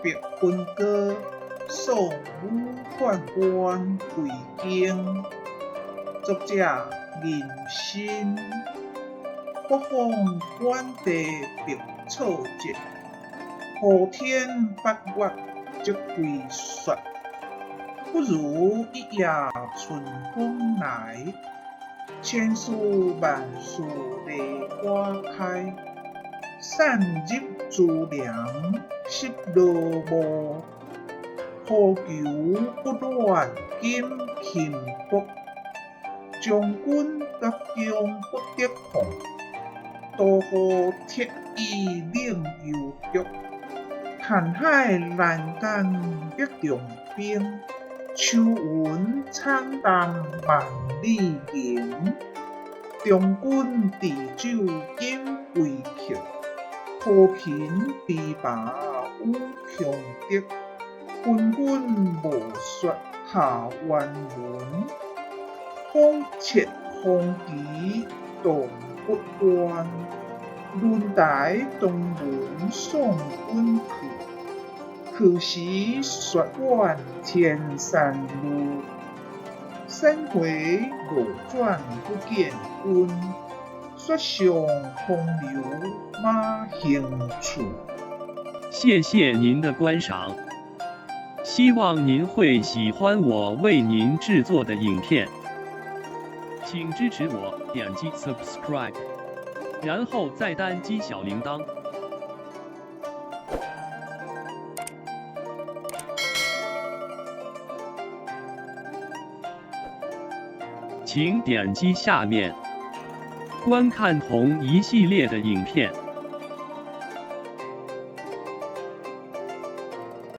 别分割，送武宦官归京。作者林升，北方官地别草节，后天8月即归雪。不如一夜春风来，千树万树梨花开。散入珠梁湿罗幕，何求不乱金琴卜。将军甲将不得空，渡河铁衣领游脚。看海阑干别强兵，秋云惨淡万里行。中军治酒饮归客，和平琵琶舞强敌。昏君无说下元文，风切风旗动不断。轮台东门送君去，去时雪晚天山路。三回路转不见君，雪上空留马行处。谢谢您的观赏，希望您会喜欢我为您制作的影片。请支持我，点击 subscribe， 然后再单击小铃铛。请点击下面观看同一系列的影片。